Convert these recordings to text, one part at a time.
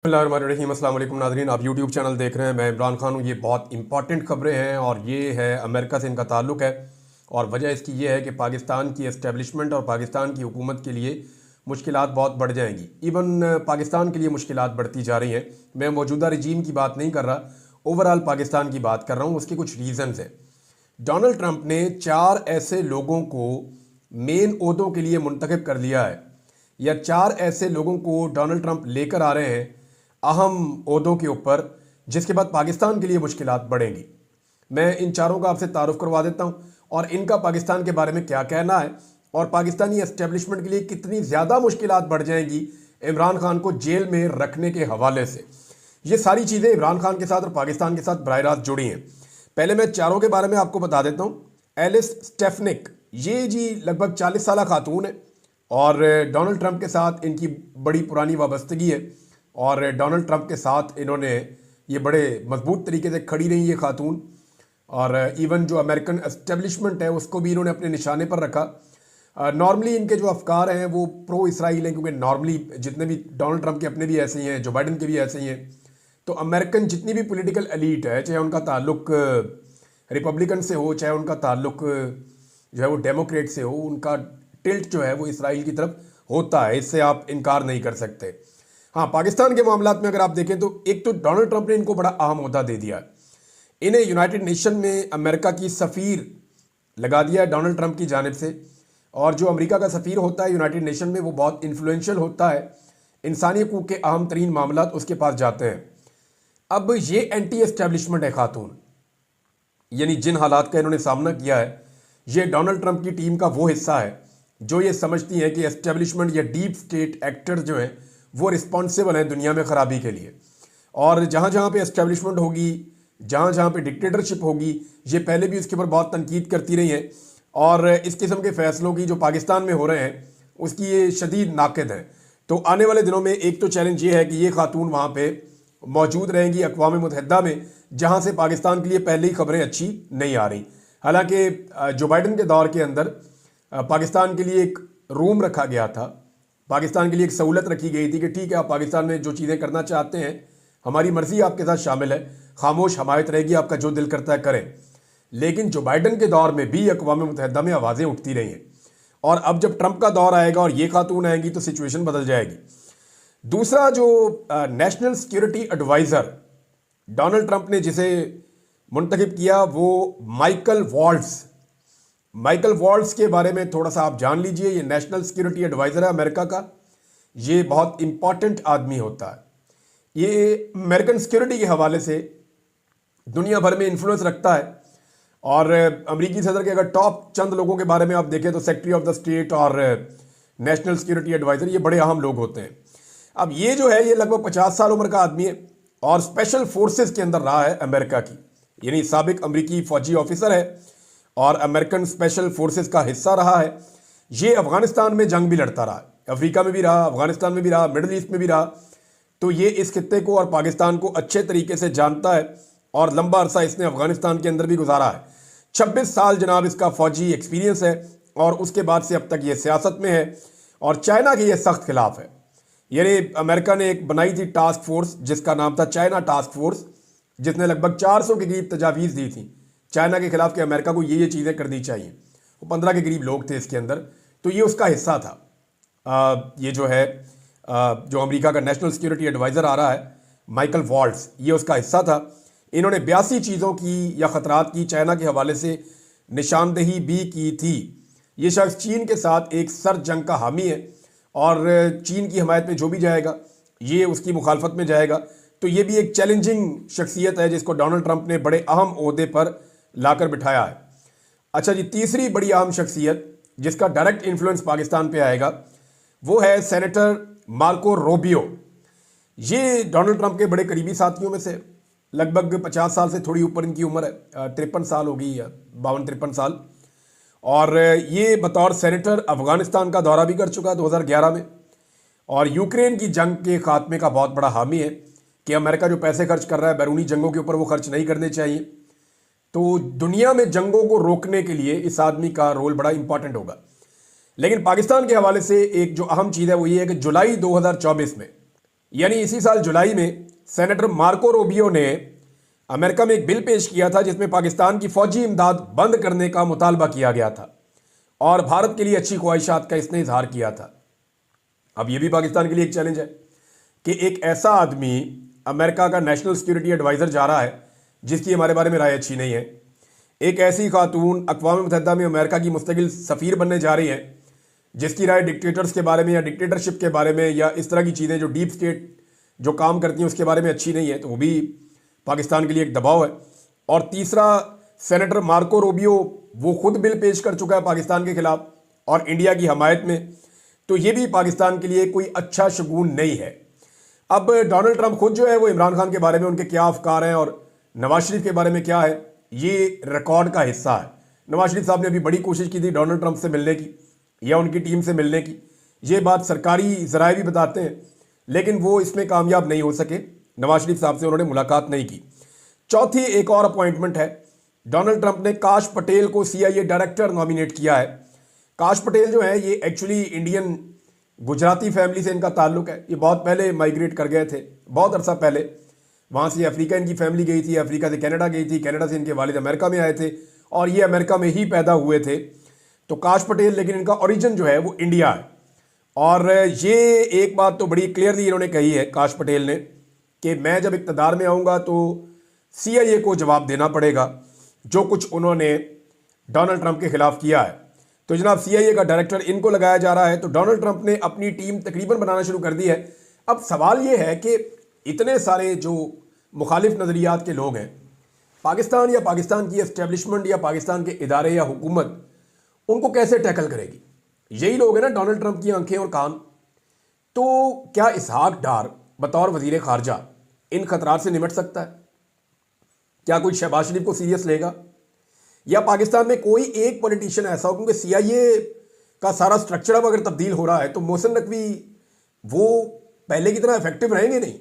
बिस्मिल्लाहिर्रहमानिर्रहीम। अस्सलाम वालेकुम नाज़रीन, आप यूट्यूब चैनल देख रहे हैं। मैं इमरान खान हूँ। ये बहुत इंपॉर्टेंट खबरें हैं और ये है अमेरिका से इनका ताल्लुक़ है। और वजह इसकी ये है कि पाकिस्तान की एस्टेब्लिशमेंट और पाकिस्तान की हुकूमत के लिए मुश्किलात बहुत बढ़ जाएंगी। इवन पाकिस्तान के लिए मुश्किलात बढ़ती जा रही हैं। मैं मौजूदा रजीम की बात नहीं कर रहा, ओवरऑल पाकिस्तान की बात कर रहा हूँ। उसके कुछ रीज़न्स हैं। डोनाल्ड ट्रंप ने 4 ऐसे लोगों को मेन ओहदों के लिए मुंतखब कर लिया है, या 4 ऐसे लोगों को डोनाल्ड ट्रंप लेकर आ रहे हैं अहम ओहदों के ऊपर, जिसके बाद पाकिस्तान के लिए मुश्किलात बढ़ेंगी। मैं इन चारों का आपसे तारुफ करवा देता हूं और इनका पाकिस्तान के बारे में क्या कहना है और पाकिस्तानी एस्टेब्लिशमेंट के लिए कितनी ज़्यादा मुश्किलात बढ़ जाएंगी इमरान खान को जेल में रखने के हवाले से। ये सारी चीज़ें इमरान खान के साथ और पाकिस्तान के साथ बराह रास्त जुड़ी हैं। पहले मैं चारों के बारे में आपको बता देता हूँ। एलिस स्टेफनिक, ये जी लगभग 40 साल खातून है और डोनाल्ड ट्रंप के साथ इनकी बड़ी पुरानी वाबस्तगी है और डोनाल्ड ट्रंप के साथ इन्होंने ये बड़े मजबूत तरीके से खड़ी रही ये खातून। और इवन जो अमेरिकन एस्टेब्लिशमेंट है उसको भी इन्होंने अपने निशाने पर रखा। नॉर्मली इनके जो अफकार हैं वो प्रो इसराइल हैं, क्योंकि नॉर्मली जितने भी डोनाल्ड ट्रंप के अपने भी ऐसे ही हैं, जो बाइडन के भी ऐसे ही हैं। तो अमेरिकन जितनी भी पॉलिटिकल एलीट है, चाहे उनका ताल्लुक रिपब्लिकन से हो, चाहे उनका ताल्लुक जो है वो डेमोक्रेट से हो, उनका टिल्ट जो है वो इसराइल की तरफ होता है। इससे आप इनकार नहीं कर सकते। हाँ, पाकिस्तान के मामला में अगर आप देखें तो एक तो डोनाल्ड ट्रंप ने इनको बड़ा अहम ओहदा दे दिया है। इन्हें यूनाइटेड नेशन में अमेरिका की सफ़ीर लगा दिया है डोनाल्ड ट्रंप की जानिब से। और जो अमेरिका का सफ़ीर होता है यूनाइटेड नेशन में, वो बहुत इन्फ्लुएंशियल होता है। इंसानी हकूक़ के अहम तरीन मामला उसके पास जाते हैं। अब ये एंटी एस्टेब्लिशमेंट है खातून, यानी जिन हालात का इन्होंने सामना किया है, ये डोनाल्ड ट्रंप की टीम का वो हिस्सा है जो ये समझती है कि एस्टेब्लिशमेंट या डीप स्टेट एक्टर्स जो हैं वो रिस्पॉन्सिबल हैं दुनिया में ख़राबी के लिए। और जहाँ जहाँ पे एस्टेब्लिशमेंट होगी, जहाँ जहाँ पे डिक्टेटरशिप होगी, ये पहले भी उसके ऊपर बहुत तनकीद करती रही हैं और इस किस्म के फ़ैसलों की जो पाकिस्तान में हो रहे हैं उसकी ये शदीद नाक़िद हैं। तो आने वाले दिनों में एक तो चैलेंज ये है कि ये खातून वहाँ पर मौजूद रहेंगी अक़वाम मुत्तहिदा में, जहाँ से पाकिस्तान के लिए पहले ही खबरें अच्छी नहीं आ रही। हालांकि जो बाइडन के दौर के अंदर पाकिस्तान के लिए एक रूम रखा गया था, पाकिस्तान के लिए एक सहूलत रखी गई थी कि ठीक है, आप पाकिस्तान में जो चीज़ें करना चाहते हैं, हमारी मर्ज़ी आपके साथ शामिल है, खामोश हमायत रहेगी, आपका जो दिल करता है करें। लेकिन जो बाइडन के दौर में भी अक़वाम मुत्तहिदा में आवाज़ें उठती रही हैं और अब जब ट्रंप का दौर आएगा और ये खातून आएंगी तो सिचुएशन बदल जाएगी। दूसरा, जो national security adviser Donald Trump ने जिसे मुंतखब किया, वो माइकल वॉल्ट्स के बारे में थोड़ा सा आप जान लीजिए। ये नेशनल सिक्योरिटी एडवाइज़र है अमेरिका का। ये बहुत इंपॉर्टेंट आदमी होता है। ये अमेरिकन सिक्योरिटी के हवाले से दुनिया भर में इन्फ्लुएंस रखता है। और अमेरिकी सदर के अगर टॉप चंद लोगों के बारे में आप देखें तो सेक्रेटरी ऑफ द स्टेट और नेशनल सिक्योरिटी एडवाइज़र, ये बड़े अहम लोग होते हैं। अब ये जो है, ये लगभग 50 साल उम्र का आदमी है और स्पेशल फोर्सेस के अंदर रहा है अमेरिका की, यानी साबिक अमेरिकी फ़ौजी ऑफिसर है और अमेरिकन स्पेशल फोर्सेस का हिस्सा रहा है। ये अफ़गानिस्तान में जंग भी लड़ता रहा, अफ्रीका में भी रहा, अफ़गानिस्तान में भी रहा, मिडल ईस्ट में भी रहा। तो ये इस खित्ते को और पाकिस्तान को अच्छे तरीके से जानता है और लंबा अरसा इसने अफ़गानिस्तान के अंदर भी गुजारा है। 26 साल जनाब इसका फ़ौजी एक्सपीरियंस है और उसके बाद से अब तक ये सियासत में है और चाइना के ये सख्त खिलाफ है। यानी अमेरिका ने एक बनाई थी टास्क फोर्स जिसका नाम था चाइना टास्क फोर्स, जिसने लगभग 400 के करीब तजावीज़ दी थी चाइना के खिलाफ कि अमेरिका को ये चीज़ें करनी चाहिए। वो 15 के करीब लोग थे इसके अंदर, तो ये उसका हिस्सा था। ये जो है जो अमेरिका का नेशनल सिक्योरिटी एडवाइज़र आ रहा है माइकल वॉल्ट्स, ये उसका हिस्सा था। इन्होंने 82 चीज़ों की या ख़तरात की चाइना के हवाले से निशानदेही भी की थी। ये शख्स चीन के साथ एक सर जंग का हामी है और चीन की हमायत में जो भी जाएगा ये उसकी मुखालफत में जाएगा। तो ये भी एक चैलेंजिंग शख्सियत है जिसको डोनाल्ड ट्रंप ने बड़े अहम ओहदे पर लाकर बिठाया है। अच्छा जी, तीसरी बड़ी अहम शख्सियत जिसका डायरेक्ट इन्फ्लुएंस पाकिस्तान पे आएगा वो है सेनेटर मार्को रूबियो। ये डोनाल्ड ट्रंप के बड़े करीबी साथियों में से, लगभग 50 साल से थोड़ी ऊपर इनकी उम्र है, 53 साल होगी या 52-53 साल। और ये बतौर सेनेटर अफ़गानिस्तान का दौरा भी कर चुका है 2011 में और यूक्रेन की जंग के खात्मे का बहुत बड़ा हामी है कि अमेरिका जो पैसे खर्च कर रहा है बैरूनी जंगों के ऊपर, वो खर्च नहीं करने चाहिए। तो दुनिया में जंगों को रोकने के लिए इस आदमी का रोल बड़ा इंपॉर्टेंट होगा। लेकिन पाकिस्तान के हवाले से एक जो अहम चीज़ है वो ये है कि जुलाई 2024 में यानी इसी साल जुलाई में सेनेटर मार्को रूबियो ने अमेरिका में एक बिल पेश किया था जिसमें पाकिस्तान की फौजी इमदाद बंद करने का मुतालबा किया गया था और भारत के लिए अच्छी ख्वाहिशात का इसने इजहार किया था। अब यह भी पाकिस्तान के लिए एक चैलेंज है कि एक ऐसा आदमी अमेरिका का नेशनल सिक्योरिटी एडवाइज़र जा रहा है जिसकी हमारे बारे में राय अच्छी नहीं है। एक ऐसी खातून अक़वाम मुत्तहिदा में अमेरिका की मुस्तकिल सफ़ीर बनने जा रही है जिसकी राय डिक्टेटर्स के बारे में या डिक्टेटरशिप के बारे में या इस तरह की चीज़ें जो डीप स्टेट जो काम करती हैं उसके बारे में अच्छी नहीं है, तो वो भी पाकिस्तान के लिए एक दबाव है। और तीसरा, सेनेटर मार्को रूबियो वो खुद बिल पेश कर चुका है पाकिस्तान के खिलाफ और इंडिया की हमायत में, तो ये भी पाकिस्तान के लिए कोई अच्छा शगुन नहीं है। अब डोनाल्ड ट्रंप खुद जो है वो इमरान खान के बारे में उनके क्या अफकार हैं और नवाज शरीफ के बारे में क्या है, ये रिकॉर्ड का हिस्सा है। नवाज शरीफ साहब ने अभी बड़ी कोशिश की थी डोनाल्ड ट्रंप से मिलने की या उनकी टीम से मिलने की, ये बात सरकारी ज़राए भी बताते हैं, लेकिन वो इसमें कामयाब नहीं हो सके। नवाज शरीफ साहब से उन्होंने मुलाकात नहीं की। चौथी एक और अपॉइंटमेंट है, डोनाल्ड ट्रंप ने काश पटेल को CIA डायरेक्टर नॉमिनेट किया है। काश पटेल जो है ये एक्चुअली इंडियन गुजराती फैमिली से इनका ताल्लुक है। ये बहुत पहले माइग्रेट कर गए थे, बहुत अरसा पहले। वहाँ से अफ्रीका इनकी फैमिली गई थी, अफ्रीका से कनाडा गई थी, कनाडा से इनके वालिद अमेरिका में आए थे और ये अमेरिका में ही पैदा हुए थे। तो काश पटेल, लेकिन इनका ओरिजिन जो है वो इंडिया है। और ये एक बात तो बड़ी क्लियरली इन्होंने कही है काश पटेल ने कि मैं जब इक़्तिदार में आऊँगा तो CIA को जवाब देना पड़ेगा जो कुछ उन्होंने डोनाल्ड ट्रंप के खिलाफ किया है। तो जनाब CIA का डायरेक्टर इनको लगाया जा रहा है। तो डोनाल्ड ट्रंप ने अपनी टीम तकरीबन बनाना शुरू कर दी है। अब सवाल ये है कि इतने सारे जो मुखालिफ नज़रियात के लोग हैं, पाकिस्तान या पाकिस्तान की एस्टेब्लिशमेंट या पाकिस्तान के इदारे या हुकूमत उनको कैसे टैकल करेगी? यही लोग हैं ना डोनाल्ड ट्रंप की आंखें और कान। तो क्या इसहाक डार बतौर वजीर खारजा इन खतरात से निपट सकता है? क्या कोई शहबाज शरीफ को सीरियस लेगा? या पाकिस्तान में कोई एक पॉलिटिशियन ऐसा हो, क्योंकि CIA का सारा स्ट्रक्चर अब अगर तब्दील हो रहा है तो मोहसिन नकवी वो पहले की तरह इफेक्टिव रहेंगे नहीं।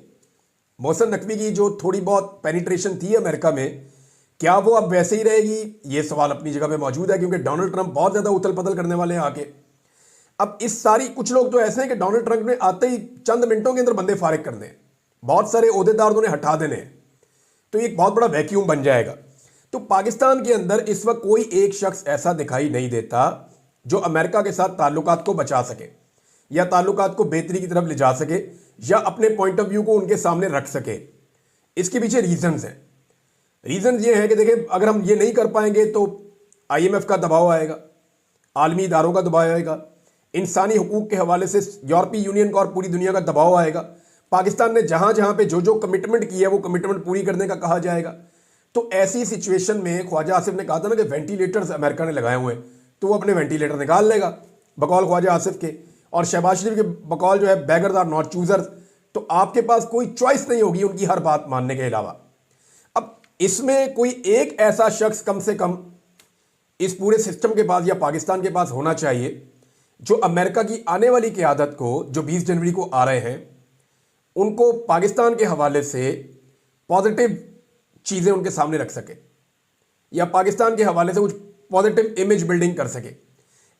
मोहसिन नकवी की जो थोड़ी बहुत पेनिट्रेशन थी अमेरिका में, क्या वो अब वैसे ही रहेगी? ये सवाल अपनी जगह पे मौजूद है, क्योंकि डोनाल्ड ट्रंप बहुत ज़्यादा उथल पुथल करने वाले हैं आके। अब इस सारी कुछ लोग तो ऐसे हैं कि डोनाल्ड ट्रंप ने आते ही चंद मिनटों के अंदर बंदे फारिग करने हैं, बहुत सारे ओहदेदार उन्हें हटा देने हैं, तो एक बहुत बड़ा वैक्यूम बन जाएगा। तो पाकिस्तान के अंदर इस वक्त कोई एक शख्स ऐसा दिखाई नहीं देता जो अमेरिका के साथ ताल्लुकात को बचा सके या ताल्लुकात को बेहतरी की तरफ ले जा सके या अपने पॉइंट ऑफ व्यू को उनके सामने रख सके। इसके पीछे रीजंस हैं। रीजंस ये है कि देखिए, अगर हम ये नहीं कर पाएंगे तो IMF का दबाव आएगा, आलमी इदारों का दबाव आएगा, इंसानी हुकूक के हवाले से यूरोपीय यूनियन का और पूरी दुनिया का दबाव आएगा। पाकिस्तान ने जहां जहां पे जो जो कमिटमेंट की है वो कमिटमेंट पूरी करने का कहा जाएगा। तो ऐसी सिचुएशन में ख्वाजा आसिफ ने कहा था ना कि वेंटिलेटर्स अमेरिका ने लगाए हुए हैं, तो वो अपने वेंटिलेटर निकाल लेगा बकौल ख्वाजा आसिफ के, और शहबाज शरीफ के बकौल जो है बैगर्स आर नॉट चूजर्स। तो आपके पास कोई चॉइस नहीं होगी उनकी हर बात मानने के अलावा। अब इसमें कोई एक ऐसा शख्स कम से कम इस पूरे सिस्टम के पास या पाकिस्तान के पास होना चाहिए जो अमेरिका की आने वाली क़यादत को, जो 20 जनवरी को आ रहे हैं, उनको पाकिस्तान के हवाले से पॉजिटिव चीज़ें उनके सामने रख सके या पाकिस्तान के हवाले से कुछ पॉजिटिव इमेज बिल्डिंग कर सके।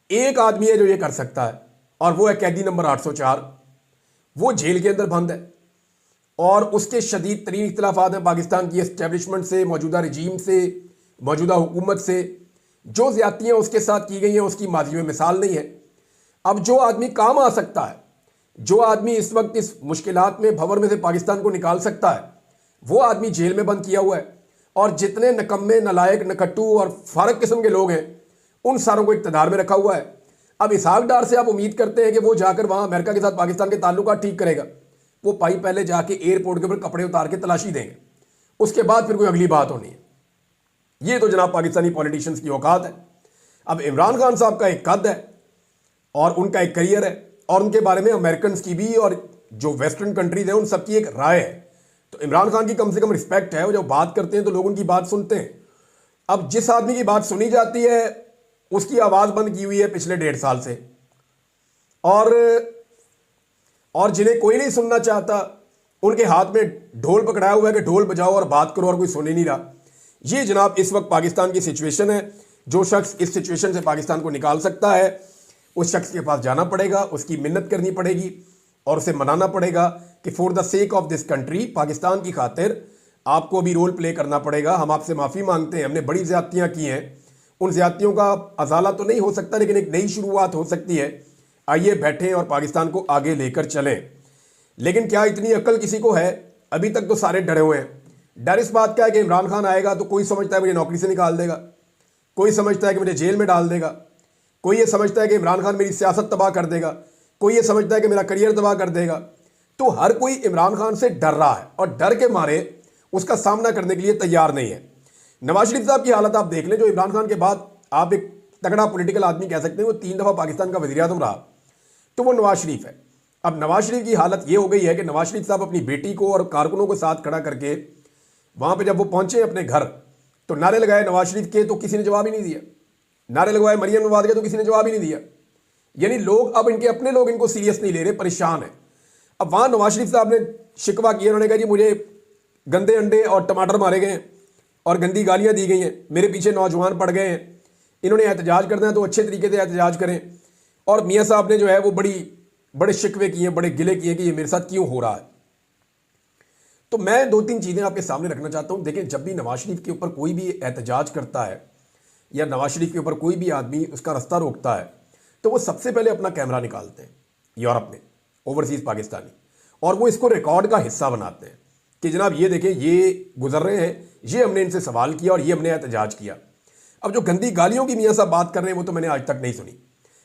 एक आदमी है जो ये कर सकता है और वो है कैदी नंबर 804। वो जेल के अंदर बंद है और उसके शदीद तरीन इख्तिलाफात हैं पाकिस्तान की एस्टेब्लिशमेंट से, मौजूदा रजीम से, मौजूदा हुकूमत से। जो ज़्यादतियाँ उसके साथ की गई हैं उसकी माजी में मिसाल नहीं है। अब जो आदमी काम आ सकता है, जो आदमी इस वक्त इस मुश्किलात में भंवर में से पाकिस्तान को निकाल सकता है, वो आदमी जेल में बंद किया हुआ है। और जितने नकम्मे, नलायक, नकट्टू और फारक किस्म के लोग हैं उन सारों को इक़्तिदार में रखा हुआ है। अब इसहाक डार से आप उम्मीद करते हैं कि वो जाकर वहाँ अमेरिका के साथ पाकिस्तान के ताल्लुकात ठीक करेगा? वो पाई पहले जाके एयरपोर्ट के ऊपर कपड़े उतार के तलाशी देंगे, उसके बाद फिर कोई अगली बात होनी है। ये तो जनाब पाकिस्तानी पॉलिटिशियंस की औकात है। अब इमरान खान साहब का एक कद है और उनका एक करियर है और उनके बारे में अमेरिकन की भी और जो वेस्टर्न कंट्रीज हैं उन सबकी एक राय है। तो इमरान खान की कम से कम रिस्पेक्ट है, वो जब बात करते हैं तो लोग उनकी बात सुनते हैं। अब जिस आदमी की बात सुनी जाती है उसकी आवाज़ बंद की हुई है पिछले 1.5 साल से, और जिन्हें कोई नहीं सुनना चाहता उनके हाथ में ढोल पकड़ाया हुआ है कि ढोल बजाओ और बात करो और कोई सुन ही नहीं रहा। ये जनाब इस वक्त पाकिस्तान की सिचुएशन है। जो शख्स इस सिचुएशन से पाकिस्तान को निकाल सकता है उस शख्स के पास जाना पड़ेगा, उसकी मिन्नत करनी पड़ेगी और उसे मनाना पड़ेगा कि for the sake of this country, Pakistan की खातिर आपको अभी रोल प्ले करना पड़ेगा, हम आपसे माफ़ी मांगते हैं, हमने बड़ी ज़्यादतियाँ की हैं, उन ज़्यादतियों का अजाला तो नहीं हो सकता लेकिन एक नई शुरुआत हो सकती है, आइए बैठें और पाकिस्तान को आगे लेकर चलें। लेकिन क्या इतनी अक्ल किसी को है? अभी तक तो सारे डरे हुए हैं। डर इस बात का है कि इमरान खान आएगा तो कोई समझता है मुझे नौकरी से निकाल देगा, कोई समझता है कि मुझे जेल में डाल देगा, कोई ये समझता है कि इमरान खान मेरी सियासत तबाह कर देगा, कोई ये समझता है कि मेरा करियर तबाह कर देगा। तो हर कोई इमरान खान से डर रहा है और डर के मारे उसका सामना करने के लिए तैयार नहीं है। नवाज शरीफ साहब की हालत आप देख लें, जो इमरान खान के बाद आप एक तगड़ा पॉलिटिकल आदमी कह सकते हैं, वो 3 दफ़ा पाकिस्तान का वज़ीर आज़म रहा, तो वो नवाज शरीफ है। अब नवाज शरीफ की हालत ये हो गई है कि नवाज शरीफ साहब अपनी बेटी को और कारकुनों को साथ खड़ा करके वहाँ पे जब वो पहुँचे अपने घर तो नारे लगाए नवाज शरीफ के, तो किसी ने जवाब ही नहीं दिया। नारे लगवाए मरियम नवाज के, तो किसी ने जवाब ही नहीं दिया। यानी लोग अब इनके अपने लोग इनको सीरियस नहीं ले रहे, परेशान है। अब वहाँ नवाज शरीफ साहब ने शिकवा किया, उन्होंने कहा जी मुझे गंदे अंडे और टमाटर मारे गए हैं और गंदी गालियाँ दी गई हैं, मेरे पीछे नौजवान पड़ गए हैं, इन्होंने एहतजाज करना है तो अच्छे तरीके से एहतजाज करें। और मियाँ साहब ने जो है वो बड़े शिकवे किए, बड़े गिले किए कि ये मेरे साथ क्यों हो रहा है। तो मैं 2-3 चीज़ें आपके सामने रखना चाहता हूँ। देखें, जब भी नवाज शरीफ के ऊपर कोई भी एहतजाज करता है या नवाज शरीफ के ऊपर कोई भी आदमी उसका रास्ता रोकता है तो वो सबसे पहले अपना कैमरा निकालते हैं यूरोप में, ओवरसीज़ पाकिस्तानी, और वो इसको रिकॉर्ड का हिस्सा बनाते हैं कि जनाब ये देखें ये गुजर रहे हैं, ये हमने इनसे सवाल किया और ये हमने एहतजाज किया। अब जो गंदी गालियों की मियाँ साहब बात कर रहे हैं वो तो मैंने आज तक नहीं सुनी।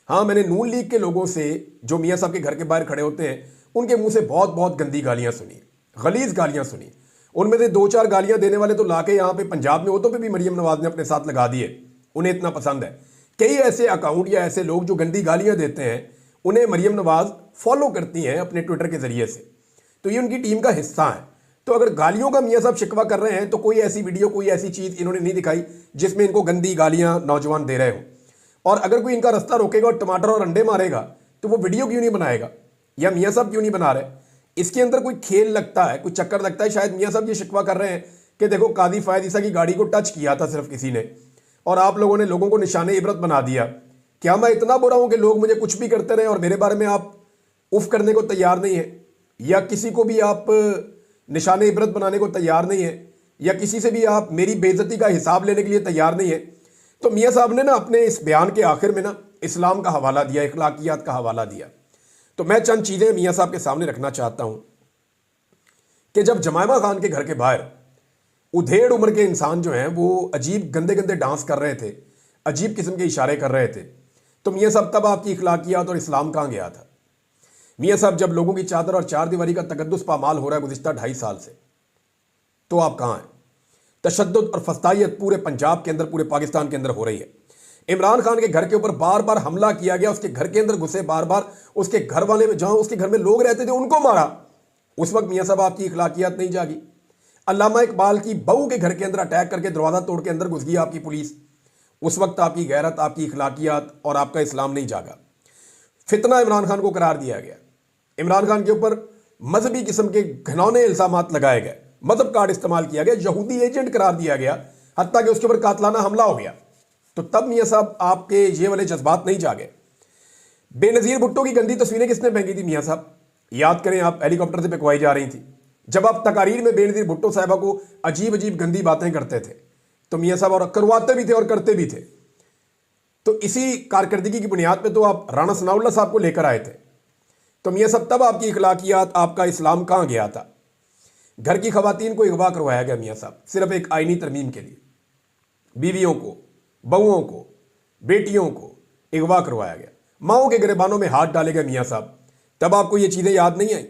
हाँ, मैंने नून लीग के लोगों से जो मियाँ साहब के घर के बाहर खड़े होते हैं उनके मुंह से बहुत बहुत गंदी गालियाँ सुनी, गलीज गालियाँ सुनी। उनमें से 2-4 गालियाँ देने वाले तो लाके यहाँ पे पंजाब में होतों पे भी मरियम नवाज ने अपने साथ लगा दिए, उन्हें इतना पसंद है। कई ऐसे अकाउंट या ऐसे लोग जो गंदी गालियाँ देते हैं उन्हें मरियम नवाज फॉलो करती हैं अपने ट्विटर के ज़रिए से, तो ये उनकी टीम का हिस्सा है। तो अगर गालियों का मियाँ साहब शिकवा कर रहे हैं तो कोई ऐसी वीडियो, कोई ऐसी चीज़ इन्होंने नहीं दिखाई जिसमें इनको गंदी गालियाँ नौजवान दे रहे हो। और अगर कोई इनका रास्ता रोकेगा और टमाटर और अंडे मारेगा तो वो वीडियो क्यों नहीं बनाएगा, या मियाँ साहब क्यों नहीं बना रहे? इसके अंदर कोई खेल लगता है, कोई चक्कर लगता है। शायद मियाँ साहब ये शिकवा कर रहे हैं कि देखो काजी फायद ईसा की गाड़ी को टच किया था सिर्फ किसी ने और आप लोगों ने लोगों को निशाने इबरत बना दिया। क्या मैं इतना बुरा हूं कि लोग मुझे कुछ भी करते रहे और मेरे बारे में आप उफ करने को तैयार नहीं है, या किसी को भी आप निशाने इबरत बनाने को तैयार नहीं है, या किसी से भी आप मेरी बेइज्जती का हिसाब लेने के लिए तैयार नहीं है? तो मियाँ साहब ने ना अपने इस बयान के आखिर में ना इस्लाम का हवाला दिया, इखलाकियात का हवाला दिया। तो मैं चंद चीज़ें मियाँ साहब के सामने रखना चाहता हूँ कि जब जमायमा खान के घर के बाहर उधेड़ उम्र के इंसान जो हैं वो अजीब गंदे गंदे डांस कर रहे थे, अजीब किस्म के इशारे कर रहे थे, तो मियाँ साहब तब आपकी इखलाकियात और इस्लाम कहाँ गया था? मियाँ साहब जब लोगों की चादर और चारदीवारी का तकद्दुस पामाल हो रहा है गुज़िश्ता 2.5 साल से, तो आप कहाँ हैं? तशद्दुद और फस्तायत पूरे पंजाब के अंदर, पूरे पाकिस्तान के अंदर हो रही है। इमरान खान के घर के ऊपर बार बार हमला किया गया, उसके घर के अंदर घुसे, बार बार उसके घर वाले में, जहाँ उसके घर में लोग रहते थे उनको मारा। उस वक्त मियाँ साहब आपकी इखलाकियात नहीं जागी? अल्लामा इकबाल की बहू के घर के अंदर अटैक करके दरवाज़ा तोड़ के अंदर घुस गई आपकी पुलिस, उस वक्त आपकी गैरत, आपकी इखलाकियात और आपका इस्लाम नहीं जागा। फितना इमरान खान को करार दिया गया, इमरान खान के ऊपर मजहबी किस्म के घिनौने इल्जामात लगाए गए, मजहब कार्ड इस्तेमाल किया गया, यहूदी एजेंट करार दिया गया, हत्ता कि उसके ऊपर कातलाना हमला हो गया। तो तब मियाँ साहब आपके ये वाले जज्बात नहीं जागे। बेनज़ीर भुट्टो की गंदी तस्वीरें किसने फेंकी थी मियाँ साहब? याद करें, आप हेलीकॉप्टर से पिकवाई जा रही थी, जब आप तकारीर में बेनज़ीर भुट्टो साहिबा को अजीब अजीब गंदी बातें करते थे तो मियाँ साहब और करवाते भी थे और करते भी थे। तो इसी कारकर्दगी की बुनियाद पे तो आप राणा सनाउल्लाह साहब को लेकर आए थे। तो मियाँ साहब तब आपकी इखलाकियात, आपका इस्लाम कहाँ गया था? घर की खवातीन को अगवा करवाया गया मियाँ साहब, सिर्फ एक आईनी तरमीम के लिए। बीवियों को, बहुओं को, बेटियों को अगवा करवाया गया, माओं के गिरबानों में हाथ डाले गए मियाँ साहब। तब आपको ये चीज़ें याद नहीं आई?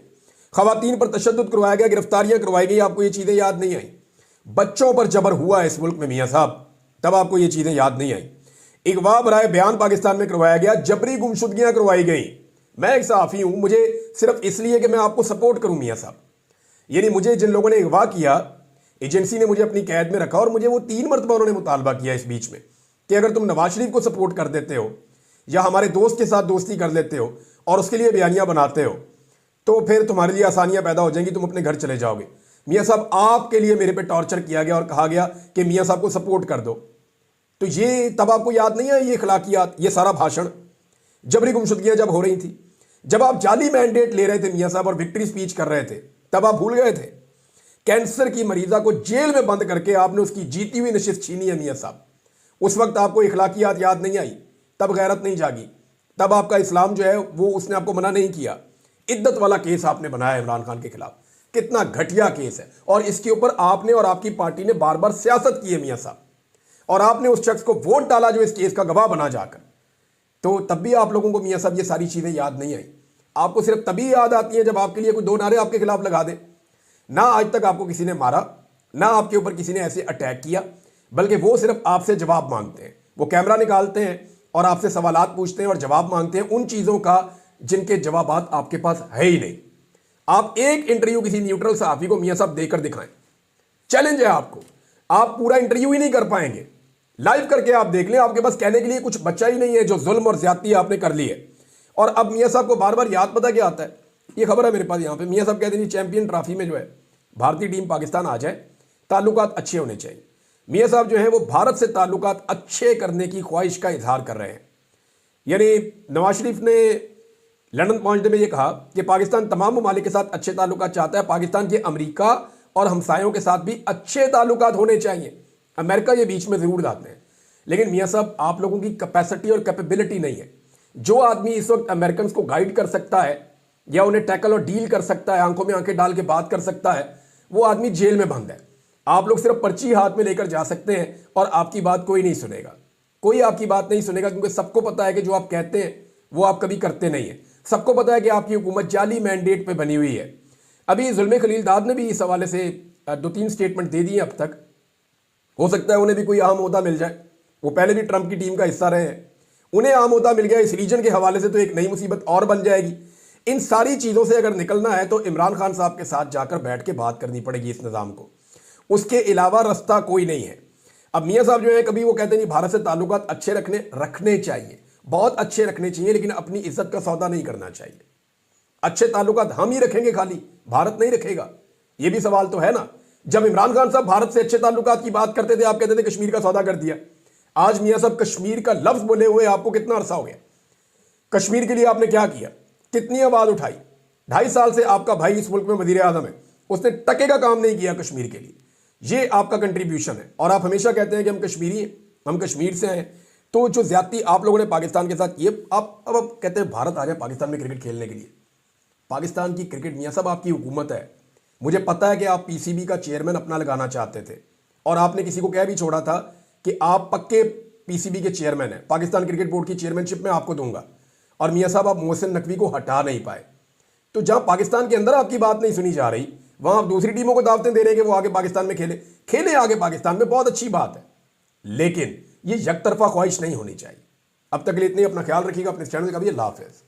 खवातीन पर तशद्दुद करवाया गया, गिरफ्तारियां करवाई गई, आपको ये चीज़ें याद नहीं आई? बच्चों पर जबर हुआ है इस मुल्क में मियाँ साहब, तब आपको ये चीज़ें याद नहीं आई? अगवा बराए बयान पाकिस्तान में करवाया गया, जबरी गुमशुदगियां करवाई गई। मैं एक सहाफ़ी हूँ, मुझे सिर्फ इसलिए कि मैं आपको सपोर्ट करूँ मियाँ साहब, यानी मुझे जिन लोगों ने अगवा किया, एजेंसी ने मुझे अपनी कैद में रखा और मुझे वो 3 मरतबा उन्होंने मुतालबा किया इस बीच में कि अगर तुम नवाज शरीफ को सपोर्ट कर देते हो या हमारे दोस्त के साथ दोस्ती कर लेते हो और उसके लिए बयानियाँ बनाते हो तो फिर तुम्हारे लिए आसानियाँ पैदा हो जाएंगी, तुम अपने घर चले जाओगे। मियाँ साहब आपके लिए मेरे पे टॉर्चर किया गया और कहा गया कि मियाँ साहब को सपोर्ट कर दो। तो ये तब आपको याद नहीं है ये इखलाकियात, ये सारा भाषण? जबरी गुमशुदगियाँ जब हो रही थी, जब आप जाली मैंडेट ले रहे थे मियां साहब और विक्ट्री स्पीच कर रहे थे, तब आप भूल गए थे? कैंसर की मरीजा को जेल में बंद करके आपने उसकी जीती हुई नशिस्त छीनी है मियां साहब। उस वक्त आपको इखलाकियात याद नहीं आई, तब गैरत नहीं जागी, तब आपका इस्लाम जो है वो उसने आपको मना नहीं किया। इद्दत वाला केस आपने बनाया इमरान खान के खिलाफ, कितना घटिया केस है, और इसके ऊपर आपने और आपकी पार्टी ने बार बार सियासत की है मियां साहब, और आपने उस शख्स को वोट डाला जो इस केस का गवाह बना जाकर। तो तब भी आप लोगों को मियां साहब ये सारी चीजें याद नहीं आई। आपको सिर्फ तभी याद आती है जब आपके लिए कोई दो नारे आपके खिलाफ लगा दे। ना आज तक आपको किसी ने मारा, ना आपके ऊपर किसी ने ऐसे अटैक किया, बल्कि वो सिर्फ आपसे जवाब मांगते हैं। वो कैमरा निकालते हैं और आपसे सवालात पूछते हैं और जवाब मांगते हैं उन चीजों का जिनके जवाबात आपके पास है ही नहीं। आप एक इंटरव्यू किसी न्यूट्रल सहाफी को मियां साहब देकर दिखाएं, चैलेंज है आपको। आप पूरा इंटरव्यू ही नहीं कर पाएंगे, लाइव करके आप देख लें, आपके पास कहने के लिए कुछ बच्चा ही नहीं है जो जुल्म और ज्यादती आपने कर ली है। और अब मियां साहब को बार बार याद पता क्या आता है, ये खबर है मेरे पास यहाँ पे, मियां साहब कहते हैं चैंपियन ट्रॉफी में जो है भारतीय टीम पाकिस्तान आ जाए, ताल्लुकात अच्छे होने चाहिए। मियां साहब जो है वो भारत से ताल्लुकात अच्छे करने की ख्वाहिश का इजहार कर रहे हैं। यानी नवाज शरीफ ने लंदन पहुंचते में ये कहा कि पाकिस्तान तमाम ममालिक के साथ अच्छे ताल्लुकात चाहता है, पाकिस्तान के अमेरिका और हमसायों के साथ भी अच्छे ताल्लुकात होने चाहिए। अमेरिका ये बीच में जरूर लाते हैं, लेकिन मियां साहब आप लोगों की कैपेसिटी और कैपेबिलिटी नहीं है। जो आदमी इस वक्त अमेरिकन को गाइड कर सकता है या उन्हें टैकल और डील कर सकता है, आंखों में आंखें डाल के बात कर सकता है, वो आदमी जेल में बंद है। आप लोग सिर्फ पर्ची हाथ में लेकर जा सकते हैं और आपकी बात कोई नहीं सुनेगा, कोई आपकी बात नहीं सुनेगा, क्योंकि सबको पता है कि जो आप कहते हैं वो आप कभी करते नहीं है। सबको पता है कि आपकी हुकूमत जाली मैंडेट पे बनी हुई है। अभी जुल्मे खलीलदाद ने भी इस हवाले से 2-3 स्टेटमेंट दे दी अब तक। हो सकता है उन्हें भी कोई अहम ओहदा मिल जाए, वो पहले भी ट्रंप की टीम का हिस्सा रहे हैं, उन्हें अहम ओहदा मिल गया इस रीजन के हवाले से तो एक नई मुसीबत और बन जाएगी। इन सारी चीज़ों से अगर निकलना है तो इमरान खान साहब के साथ जाकर बैठ के बात करनी पड़ेगी इस निज़ाम को, उसके अलावा रास्ता कोई नहीं है। अब मियां साहब जो है कभी वो कहते नहीं भारत से ताल्लुकात अच्छे रखने चाहिए, बहुत अच्छे रखने चाहिए, लेकिन अपनी इज्जत का सौदा नहीं करना चाहिए। अच्छे ताल्लुकात हम ही रखेंगे, खाली भारत नहीं रखेगा, ये भी सवाल तो है ना। जब इमरान खान साहब भारत से अच्छे ताल्लुकात की बात करते थे, आप कहते थे कश्मीर का सौदा कर दिया। आज मियां साहब कश्मीर का लफ्ज बोले हुए आपको कितना अरसा हो गया? कश्मीर के लिए आपने क्या किया, कितनी आवाज उठाई? 2.5 साल से आपका भाई इस मुल्क में वजीर आजम है, उसने टके का काम नहीं किया कश्मीर के लिए। ये आपका कंट्रीब्यूशन है, और आप हमेशा कहते हैं कि हम कश्मीरी हैं, हम कश्मीर से हैं। तो जो ज्यादती आप लोगों ने पाकिस्तान के साथ ये, आप अब कहते हैं भारत आ जाए पाकिस्तान में क्रिकेट खेलने के लिए। पाकिस्तान की क्रिकेट मियां साहब आपकी हुकूमत है। मुझे पता है कि आप पीसीबी का चेयरमैन अपना लगाना चाहते थे, और आपने किसी को कह भी छोड़ा था कि आप पक्के पीसीबी के चेयरमैन हैं, पाकिस्तान क्रिकेट बोर्ड की चेयरमैनशिप में आपको दूंगा। और मियां साहब आप मोहसिन नकवी को हटा नहीं पाए। तो जहां पाकिस्तान के अंदर आपकी बात नहीं सुनी जा रही, वहां आप दूसरी टीमों को दावतें दे रहे हैं कि वो आगे पाकिस्तान में खेले आगे पाकिस्तान में, बहुत अच्छी बात है, लेकिन ये यकतरफा ख्वाहिश नहीं होनी चाहिए। अब तक के लिए इतनी, अपना ख्याल रखिएगा, अपने चैनल का भी। अल्लाह हाफिज़।